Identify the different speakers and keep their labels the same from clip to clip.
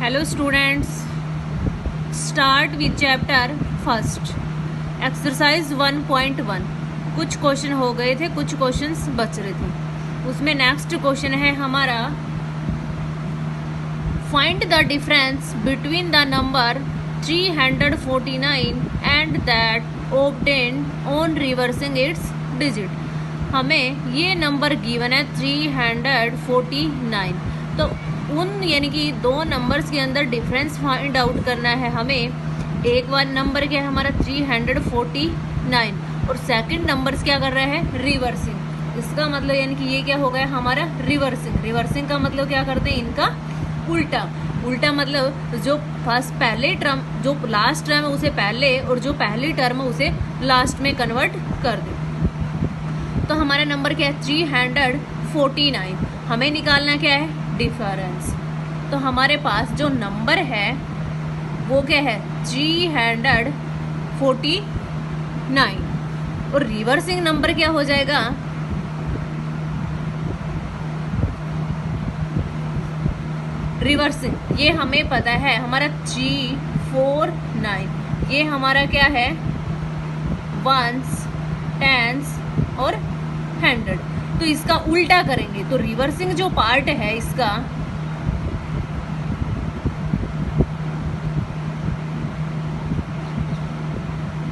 Speaker 1: Hello students, start with chapter first exercise 1.1। कुछ question हो गए थे, कुछ क्वेश्चंस बच रहे थे। उसमें नेक्स्ट क्वेश्चन है हमारा, find the difference between the number 349 and that obtained on reversing it's digit. हमें ये नंबर गिवन है 349, तो उन यानी कि दो नंबर्स के अंदर डिफरेंस फाइंड आउट करना है हमें। एक बार नंबर क्या है हमारा 349 और सेकंड नंबर्स क्या कर रहा है रिवर्सिंग। इसका मतलब यानी कि ये क्या हो गया हमारा रिवर्सिंग। रिवर्सिंग का मतलब क्या करते हैं इनका उल्टा। उल्टा मतलब जो फर्स्ट पहले टर्म जो लास्ट टर्म है उसे पहले और जो पहली टर्म है उसे लास्ट में कन्वर्ट कर दे। तो हमारा नंबर क्या है 349। हमें निकालना क्या है डिफरेंस। तो हमारे पास जो नंबर है वो क्या है 349 और रिवर्सिंग नंबर क्या हो जाएगा रिवर्सिंग। ये हमें पता है हमारा 349, ये हमारा क्या है वंस, टेंस और 100। तो इसका उल्टा करेंगे तो रिवर्सिंग जो पार्ट है इसका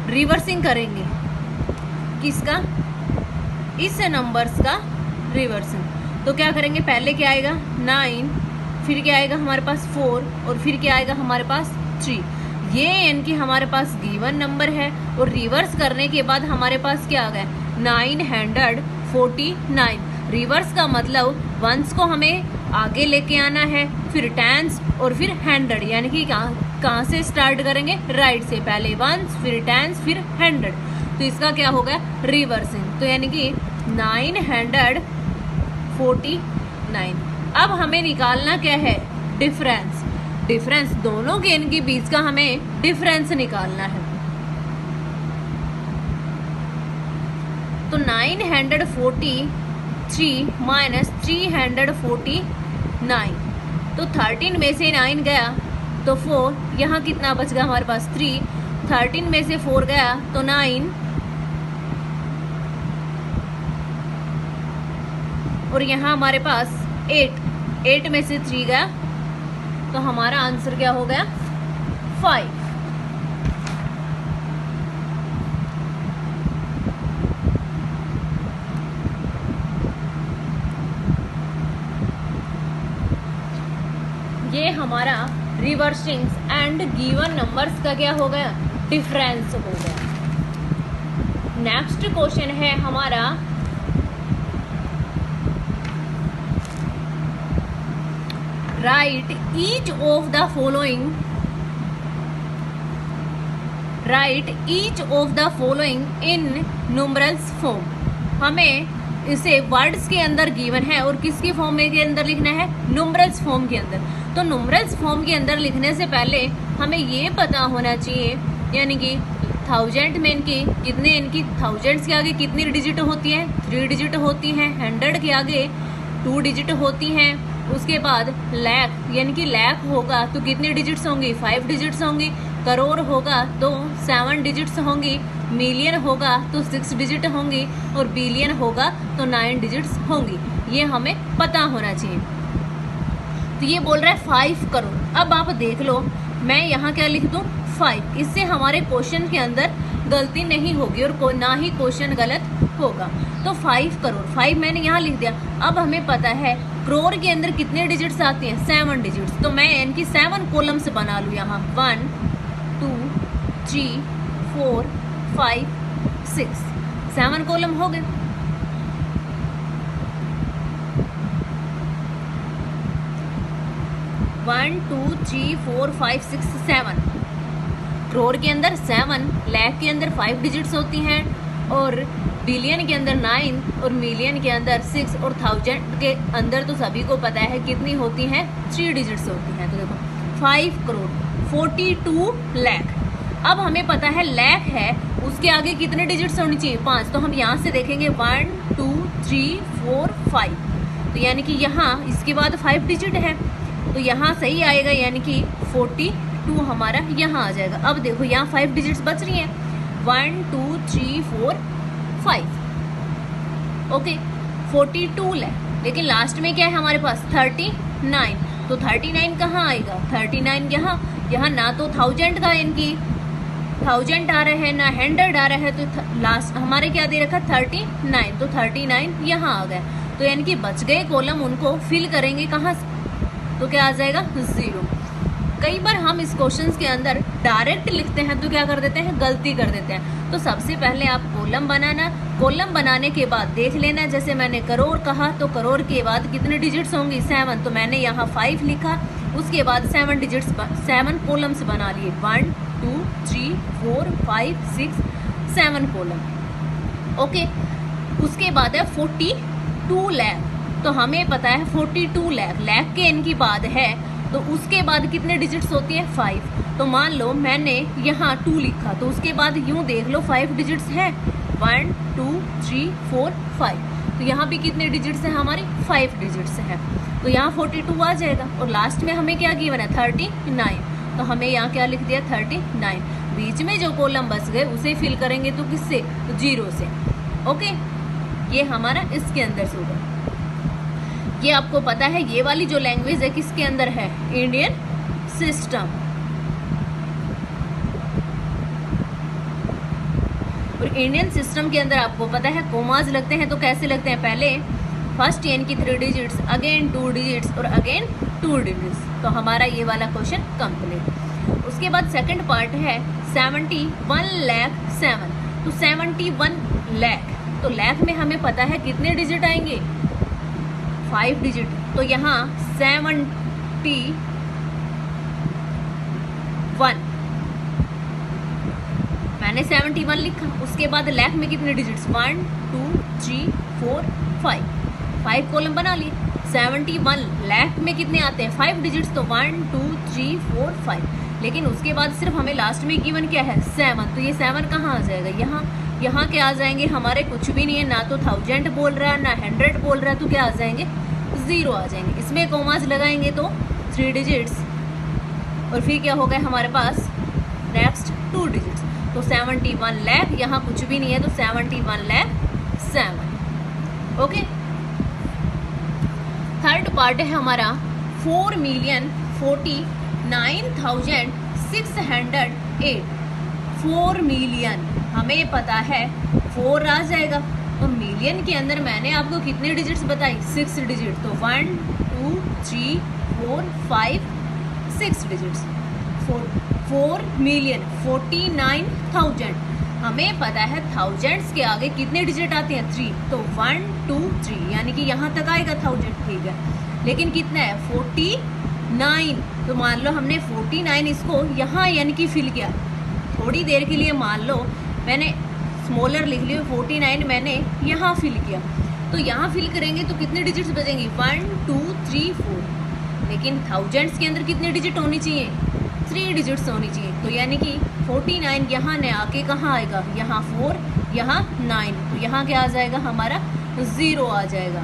Speaker 1: रिवर्सिंग करेंगे किसका इस नंबर्स का रिवर्सिंग। तो क्या करेंगे पहले क्या आएगा 9, फिर क्या आएगा हमारे पास 4 और फिर क्या आएगा हमारे पास 3। ये इनकी हमारे पास गिवन नंबर है और रिवर्स करने के बाद हमारे पास क्या आ गया 949। रिवर्स का मतलब वंस को हमें आगे लेके आना है, फिर टेंस और फिर 100। यानी कि कहाँ से स्टार्ट करेंगे राइट से, पहले वंस फिर टेंस फिर 100। तो इसका क्या हो गया रिवर्सिंग। तो यानी कि 949। अब हमें निकालना क्या है डिफरेंस। डिफरेंस दोनों के इनके बीच का हमें डिफरेंस निकालना है। तो 943 माइनस 349, तो 13 में से 9 गया तो 4, यहाँ कितना बच गया हमारे पास 3। 13 में से 4 गया तो 9 और यहाँ हमारे पास 8 में से 3 गया तो हमारा आंसर क्या हो गया 5। ये हमारा रिवर्सिंग एंड गिवन नंबर्स का क्या हो गया डिफरेंस हो गया। नेक्स्ट क्वेश्चन है हमारा, right each of the following in numerals form. हमें इसे वर्ड्स के अंदर गिवन है और किसकी फॉर्म में के अंदर लिखना है न्यूमरल्स फॉर्म के अंदर। तो न्यूमरल्स फॉर्म के अंदर लिखने से पहले हमें ये पता होना चाहिए यानी कि 1000 में इनकी थाउजेंड्स के आगे कितनी डिजिट होती है 3 डिजिट होती हैं। 100 के आगे 2 डिजिट होती हैं। उसके बाद लाख यानी कि लाख होगा तो कितनी डिजिट्स होंगी 5 डिजिट्स होंगी। करोड़ होगा तो 7 डिजिट्स होंगी। मिलियन होगा तो 6 डिजिट होंगी और बिलियन होगा तो 9 डिजिट्स होंगी। ये हमें पता होना चाहिए। तो ये बोल रहा है 5 करोड़। अब आप देख लो मैं यहाँ क्या लिख दूँ 5, इससे हमारे क्वेश्चन के अंदर गलती नहीं होगी और ना ही क्वेश्चन गलत होगा। तो 5 करोड़ 5 मैंने यहाँ लिख दिया। अब हमें पता है करोड़ के अंदर कितने डिजिट्स आती हैं 7 डिजिट्स। तो मैं इनकी 7 कॉलम्स बना लूँ यहाँ 1 2 3 4 5 6 7 कॉलम हो गए। वन 2 3 4 5 6 7 करोड़ के अंदर 7, लाख के अंदर 5 डिजिट्स होती हैं और बिलियन के अंदर 9 और मिलियन के अंदर 6 और 1000 के अंदर तो सभी को पता है कितनी होती हैं 3 डिजिट्स होती हैं। तो देखो 5 करोड़ 42 लाख। अब हमें पता है लाख है उसके आगे कितने डिजिट्स होनी चाहिए 5। तो हम यहाँ से देखेंगे 1 2 3 4 5, तो यानी कि यहाँ इसके बाद 5 डिजिट है। तो यहाँ सही आएगा, यानी कि 42 हमारा यहाँ आ जाएगा। अब देखो यहाँ 5 डिजिट्स बच रही हैं, 1 2 3 4 5। ओके, 42 है, लेकिन लास्ट में क्या है हमारे पास 39। तो 39 कहाँ आएगा, 39 यहाँ ना तो 1000 का इनकी 1000 आ रहा है ना 100 आ रहा है, तो लास्ट हमारे क्या दे रखा 39, तो 39 यहाँ आ गया। तो यानी कि बच गए कॉलम उनको फिल करेंगे कहाँ से, तो क्या आ जाएगा 0। कई बार हम इस क्वेश्चन के अंदर डायरेक्ट लिखते हैं तो क्या कर देते हैं, गलती कर देते हैं। तो सबसे पहले आप कॉलम बनाना, कॉलम बनाने के बाद देख लेना, जैसे मैंने करोड़ कहा तो करोड़ के बाद कितने डिजिट्स होंगे 7, तो मैंने यहाँ 5 लिखा, उसके बाद 7 डिजिट्स 7 कॉलम्स बना लिए, 1 2 3 4 5 6 7 कॉलम। ओके, उसके बाद है 42 लाख, तो हमें पता है 42 लाख के इनकी बाद है, तो उसके बाद कितने डिजिट्स होती है 5। तो मान लो मैंने यहाँ 2 लिखा, तो उसके बाद यूं देख लो 5 डिजिट्स है, 1 2 3 4 5, तो यहाँ भी कितने डिजिट्स हैं हमारे 5 डिजिट्स है, तो यहाँ 42 आ जाएगा। और लास्ट में हमें क्या गिवन है 39, तो हमें यहाँ क्या लिख दिया 39। बीच में जो कॉलम बच गए उसे फिल करेंगे तो किससे, तो 0 से। ओके, ये हमारा इसके अंदर से होगा। ये आपको पता है ये वाली जो लैंग्वेज है किसके अंदर है, इंडियन सिस्टम। और इंडियन सिस्टम के अंदर आपको पता है कोमाज लगते हैं, तो कैसे लगते हैं, पहले फर्स्ट एन की 3 डिजिट्स, अगेन 2 डिजिट्स और अगेन 2 डिजिट्स। तो हमारा ये वाला क्वेश्चन कंप्लीट। उसके बाद सेकंड पार्ट है 71 लाख 7, तो 71 लाख, तो लाख में हमें पता है कितने डिजिट आएंगे 5 डिजिट, तो यहाँ 71, मैंने 71 लिखा, उसके बाद लाख में कितने डिजिट्स 1 2 3 4 5 कॉलम बना लिए। 71 लाख में कितने आते हैं 5 डिजिट्स, तो 1 2 3 4 5, लेकिन उसके बाद सिर्फ हमें लास्ट में गिवन क्या है 7, तो ये 7 कहाँ आ जाएगा, यहाँ क्या आ जाएंगे हमारे, कुछ भी नहीं है, ना तो 1000 बोल रहा है ना 100 बोल रहा है, तो क्या आ जाएंगे 0 आ जाएंगे। इसमें कोमास लगाएंगे तो 3 डिजिट्स, और फिर क्या हो गया हमारे पास नेक्स्ट 2 डिजिट्स, तो 71 लाख, यहाँ कुछ भी नहीं है, तो 71 लाख 7। ओके, थर्ड पार्ट है हमारा 4,49,608। 4 मिलियन हमें पता है 4 आ जाएगा, तो मिलियन के अंदर मैंने आपको कितने डिजिट्स बताई 6 डिजिट, तो 1 2 3 4 5 6 डिजिट्स। 4 मिलियन 49,000, हमें पता है थाउजेंड्स के आगे कितने डिजिट आते हैं 3, तो 1 2 3, यानी कि यहाँ तक आएगा 1000, ठीक है। लेकिन कितना है 49, तो मान लो हमने 49 इसको यहाँ यानी कि फिल किया, थोड़ी देर के लिए मान लो मैंने स्मॉलर लिख लिया, 49 मैंने यहाँ फिल किया, तो यहाँ फिल करेंगे तो कितने डिजिट्स बचेंगे 1 2 3 4, लेकिन थाउजेंड्स के अंदर कितने डिजिट होनी चाहिए 3 डिजिट्स होनी चाहिए, तो यानी कि 49 यहाँ ने आके कहाँ आएगा, यहाँ 4 यहाँ 9, तो यहाँ क्या आ जाएगा हमारा 0 आ जाएगा।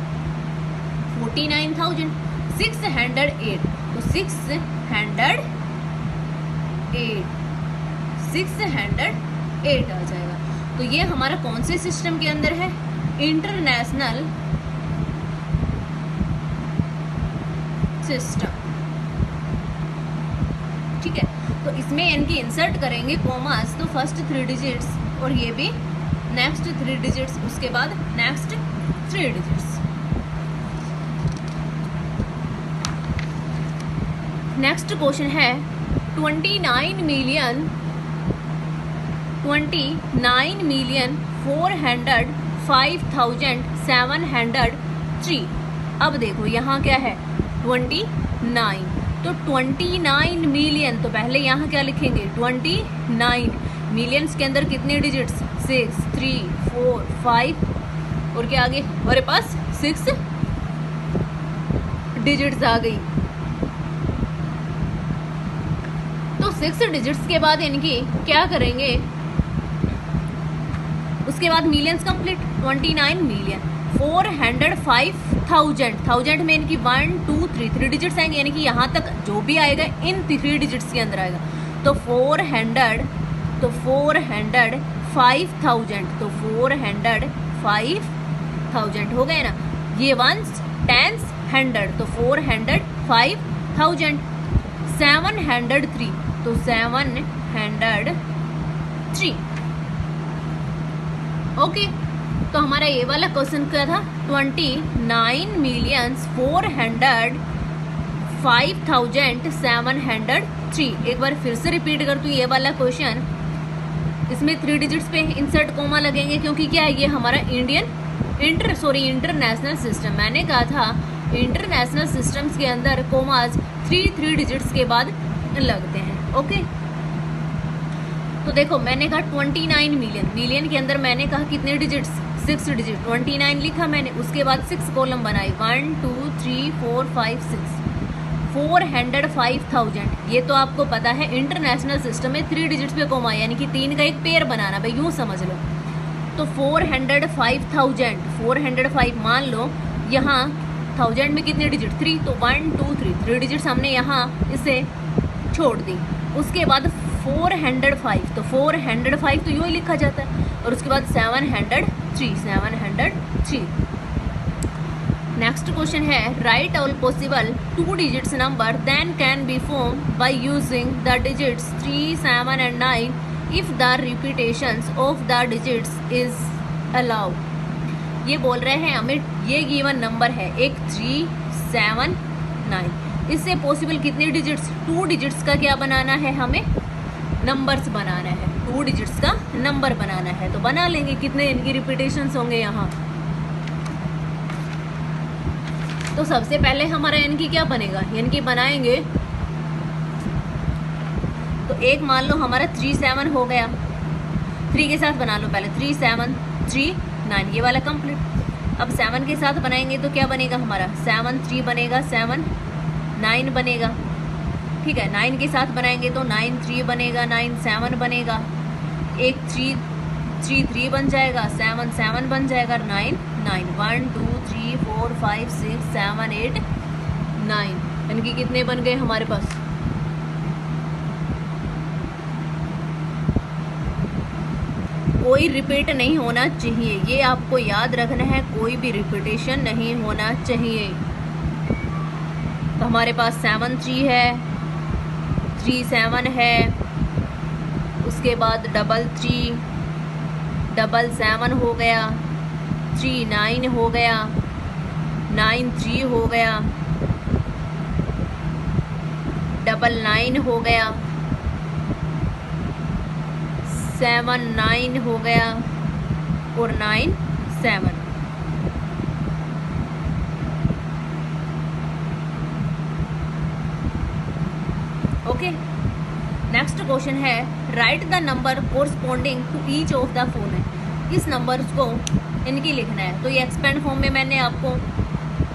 Speaker 1: 49,608, तो 608 आ जाएगा। तो ये हमारा कौन से सिस्टम के अंदर है, इंटरनेशनल सिस्टम, ठीक है। तो इसमें इनकी इंसर्ट करेंगे कॉमास, तो फर्स्ट 3 डिजिट्स और ये भी नेक्स्ट 3 डिजिट्स, उसके बाद नेक्स्ट 3 डिजिट्स। नेक्स्ट क्वेश्चन है 29,405,703। अब देखो यहाँ क्या है 29, तो 29 मिलियन, तो पहले यहाँ क्या लिखेंगे 29 मिलियंस के अंदर कितने डिजिट्स 6 3 4 5, और क्या आगे हमारे पास 6 डिजिट्स आ गई। तो 6 डिजिट्स के बाद इनकी क्या करेंगे, उसके बाद मिलियंस कंप्लीट 29 मिलियन, 405,000, 1000 में इनकी 1 2 3 डिजिट्स आएंगे, यानी कि यहाँ तक जो भी आएगा इन 3 डिजिट्स के अंदर आएगा। तो 400, तो 405,000, तो 405,000 हो गए ना। ये वंस, टेंस, 100, तो 405,000। 703, तो 703। ओके, तो हमारा ये वाला क्वेश्चन क्या था, 29,405,703। एक बार फिर से रिपीट कर दूं ये वाला क्वेश्चन। इसमें 3 डिजिट्स पे इंसर्ट कोमा लगेंगे, क्योंकि क्या है, ये हमारा इंटरनेशनल सिस्टम। मैंने कहा था इंटरनेशनल सिस्टम्स के अंदर कोमाज 3 डिजिट्स के बाद लगते हैं। ओके, तो देखो मैंने कहा 29 मिलियन के अंदर मैंने कहा कितने डिजिट्स, 6 डिजिट। 29 लिखा मैंने, उसके बाद 6 कॉलम बनाई, 1 2 3 4 5 6, 405,000। ये तो आपको पता है इंटरनेशनल सिस्टम में 3 डिजिट्स पे कोमा, यानी कि 3 का एक पेयर बनाना, भाई यूँ समझ लो। तो 405,000, 405 मान लो, यहाँ 1000 में कितने डिजिट, 3, तो 1 2 3 डिजिट्स हमने यहाँ इसे छोड़ दी। उसके बाद 405, तो 405 तो यूँ ही लिखा जाता है, और उसके बाद 703। नेक्स्ट क्वेश्चन है, write all possible 2 digits number then can be form by using the digits 3 7 and 9 if the repetitions of the digits is allowed. ये बोल रहे हैं हमें, ये गिवन नंबर है एक 3 7 9, इससे पॉसिबल कितने डिजिट्स, 2 डिजिट्स का क्या बनाना है, हमें नंबर्स बनाना है, 2 डिजिट्स का नंबर बनाना है। तो बना लेंगे, कितने इनकी रिपीटेशंस होंगे यहाँ। तो सबसे पहले हमारा इनकी क्या बनेगा, इनकी बनाएंगे, तो एक मान लो हमारा 3 7 हो गया, 3 के साथ बना लो पहले, 3 7 3 9, ये वाला कंप्लीट। अब 7 के साथ बनाएंगे तो क्या बनेगा हमारा, 7 3 बनेगा, 7 9 बनेगा, ठीक है। 9 के साथ बनाएंगे तो 9 3 बनेगा, 9 7 बनेगा, एक 3 3 बन जाएगा, 7 7 बन जाएगा, 9 9, 1 2 3 4 5 6 7 8 9, इनकी कितने बन गए हमारे पास, कोई रिपीट नहीं होना चाहिए, ये आपको याद रखना है, कोई भी रिपीटेशन नहीं होना चाहिए। तो हमारे पास 7 3 है, 3 7 है, उसके बाद 3 3 7 हो गया, 3 9 हो गया, 9 3 हो गया, 9 हो गया, 7 9 हो गया, और 9 7। ओके, नेक्स्ट क्वेश्चन है, write the number corresponding to each of the following. इस नंबर्स को इनकी लिखना है। तो ये एक्सपेंड फॉर्म में मैंने आपको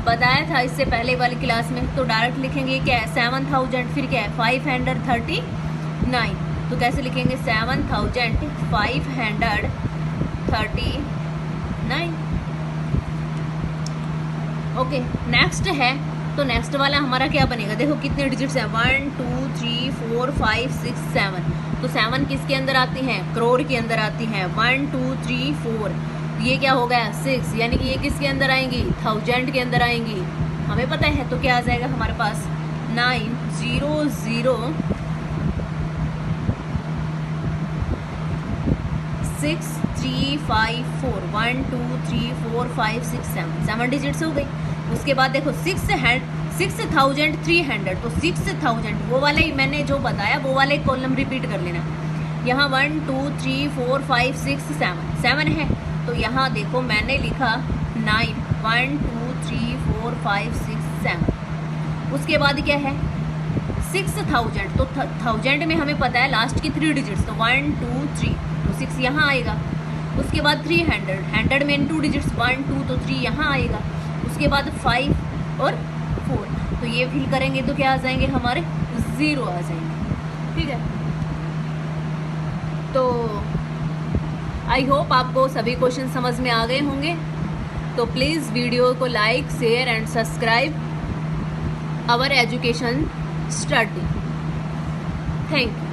Speaker 1: बताया था इससे पहले वाली क्लास में, तो डायरेक्ट लिखेंगे क्या है, 7000, फिर क्या है 539। तो कैसे लिखेंगे, 7539। ओके, नेक्स्ट है, तो नेक्स्ट वाला हमारा क्या बनेगा, देखो कितने डिजिट्स हैं, 1 2 3 4 5 6 7। तो 7 किसके अंदर आती हैं, करोड़ के अंदर आती हैं, 1 2 3 4, ये क्या हो गया 6, यानी कि ये किसके अंदर आएंगी, 1000 के अंदर आएंगी, हमें पता है। तो क्या आ जाएगा हमारे पास, 900 6 3 5 4, 1 2 3 4 5 6 7 डिजिट्स हो गई। उसके बाद देखो 6300, तो 6000 वो वाला ही मैंने जो बताया वो वाला एक कॉलम रिपीट कर लेना। यहाँ 1 2 3 4 5 6 7 है, तो यहाँ देखो मैंने लिखा 9, 1 2 3 4 5 6 7। उसके बाद क्या है 6000, तो 1000 में हमें पता है लास्ट की 3 डिजिट्स, तो 1 2 3, तो 6 यहाँ आएगा। उसके बाद 300, 100 में 2 डिजिट्स 1 2, तो 3 यहाँ आएगा। उसके बाद 5 और 4, तो ये फिल करेंगे तो क्या आ जाएंगे हमारे 0 आ जाएंगे, ठीक है। तो आई होप आपको सभी क्वेश्चन समझ में आ गए होंगे। तो प्लीज़ वीडियो को like, share and subscribe our education study. Thank you.